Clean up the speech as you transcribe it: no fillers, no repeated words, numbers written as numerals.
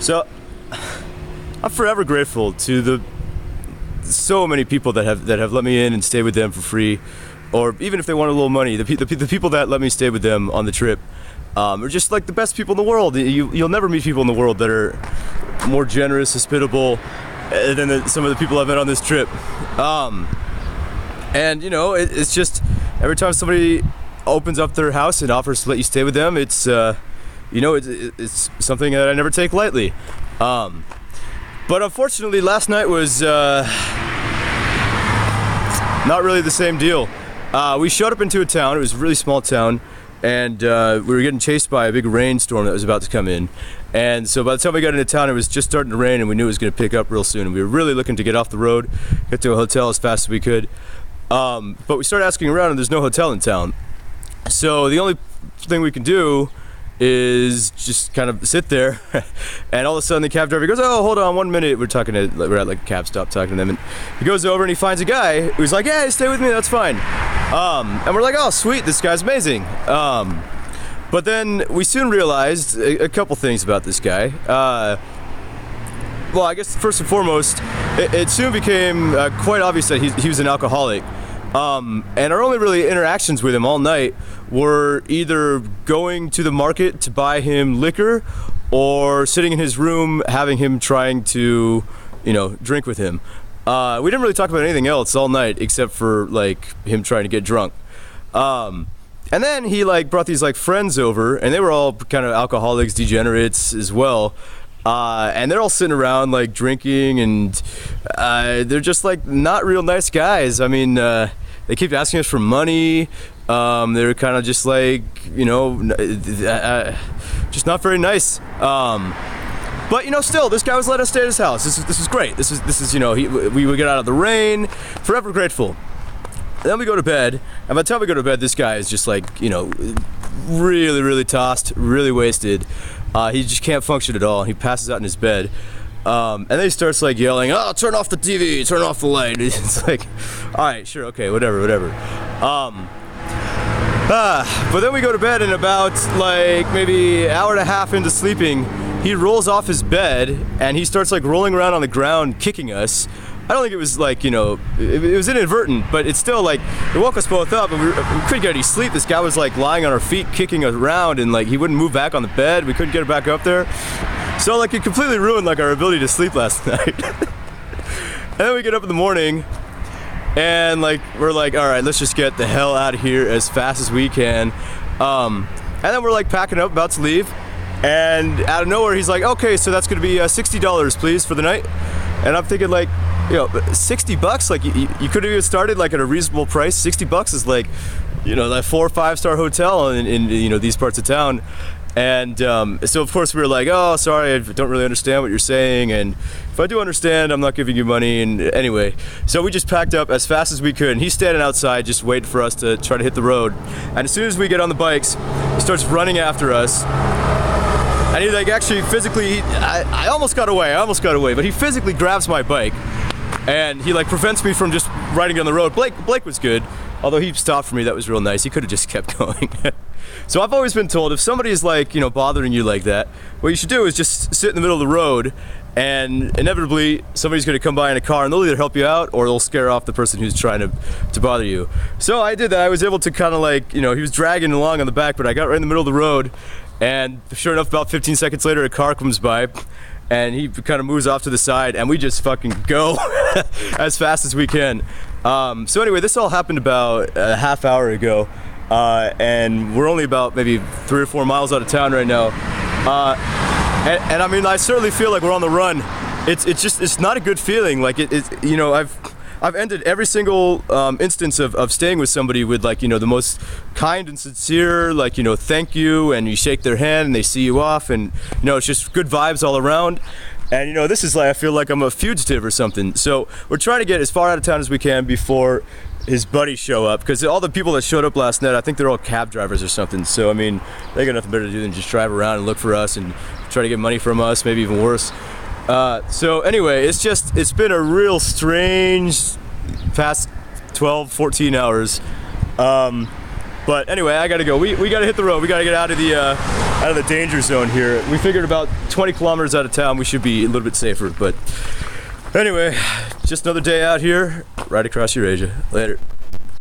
So I'm forever grateful to the so many people that have let me in and stay with them for free, or even if they want a little money. The people that let me stay with them on the trip are just like the best people in the world. You'll never meet people in the world that are more generous, hospitable than some of the people I've met on this trip. And you know, it's just every time somebody opens up their house and offers to let you stay with them, it's you know, it's something that I never take lightly. But unfortunately, last night was not really the same deal. We showed up into a town. It was a really small town, and we were getting chased by a big rainstorm that was about to come in. And so by the time we got into town, it was just starting to rain, and we knew it was going to pick up real soon. And we were really looking to get off the road, get to a hotel as fast as we could. But we started asking around, and there's no hotel in town. So the only thing we can do is just kind of sit there, and all of a sudden the cab driver goes, "Oh, hold on 1 minute." We're at like a cab stop talking to them, and he goes over and he finds a guy who's like, "Yeah, stay with me, that's fine." And we're like, "Oh, sweet, this guy's amazing." But then we soon realized a couple things about this guy. Well, I guess first and foremost, it soon became quite obvious that he was an alcoholic. And our only really interactions with him all night were either going to the market to buy him liquor or sitting in his room having him trying to, you know, drink with him. We didn't really talk about anything else all night except for like him trying to get drunk. And then he like brought these like friends over, and they were all kind of alcoholics, degenerates as well. And they're all sitting around like drinking, and they're just like not real nice guys. I mean, they keep asking us for money. They're kind of just like, you know, just not very nice. But you know, still, this guy was let us stay at his house. This is great. This is you know, we would get out of the rain. Forever grateful. And then we go to bed, and by the time we go to bed, this guy is just like, you know, really, really tossed, really wasted. He just can't function at all. He passes out in his bed. And then he starts like yelling, "Oh, turn off the TV, turn off the light." It's like, all right, sure, okay, whatever. But then we go to bed, and about like maybe an hour and a half into sleeping, he rolls off his bed and he starts like rolling around on the ground, kicking us. I don't think it was like, you know, it was inadvertent, but it's still like, it woke us both up, and we couldn't get any sleep. This guy was like lying on our feet, kicking us around, and like he wouldn't move back on the bed. We couldn't get it back up there. So like it completely ruined like our ability to sleep last night. And then we get up in the morning, and like we're like, all right, let's just get the hell out of here as fast as we can. And then we're like packing up, about to leave, and out of nowhere he's like, "Okay, so that's gonna be $60, please, for the night." And I'm thinking like, you know, $60, like you could have even started like at a reasonable price. $60 is like, you know, that 4 or 5 star hotel in you know, these parts of town. And so of course we were like, "Oh, sorry, I don't really understand what you're saying, and if I do understand, I'm not giving you money." And anyway, so we just packed up as fast as we could, and he's standing outside just waiting for us to try to hit the road. And as soon as we get on the bikes, he starts running after us. And he like actually physically, I almost got away, but he physically grabs my bike, and he like prevents me from just riding down the road. Blake was good, although he stopped for me. That was real nice. He could have just kept going. So I've always been told, if somebody's like, you know, bothering you like that, what you should do is just sit in the middle of the road, and inevitably somebody's going to come by in a car, and they'll either help you out or they'll scare off the person who's trying to bother you. So I did that. I was able to kind of like, you know, he was dragging along on the back, but I got right in the middle of the road, and sure enough, about 15 seconds later, a car comes by, and he kind of moves off to the side, and we just fucking go as fast as we can. So anyway, this all happened about a half hour ago. And we're only about maybe 3 or 4 miles out of town right now. And I mean, I certainly feel like we're on the run. It's not a good feeling. Like it's, you know, I've ended every single instance of staying with somebody with like, you know, the most kind and sincere, like, you know, thank you, and you shake their hand and they see you off, and you know, it's just good vibes all around. And you know, this is like, I feel like I'm a fugitive or something. So we're trying to get as far out of town as we can before his buddies show up, because all the people that showed up last night, I think they're all cab drivers or something. So I mean, they got nothing better to do than just drive around and look for us and try to get money from us, maybe even worse. So anyway, it's been a real strange past 12, 14 hours. But anyway, I gotta go. We gotta hit the road. We gotta get out of the out of the danger zone here. We figured about 20 kilometers out of town we should be a little bit safer, but anyway, just another day out here, right across Eurasia. Later.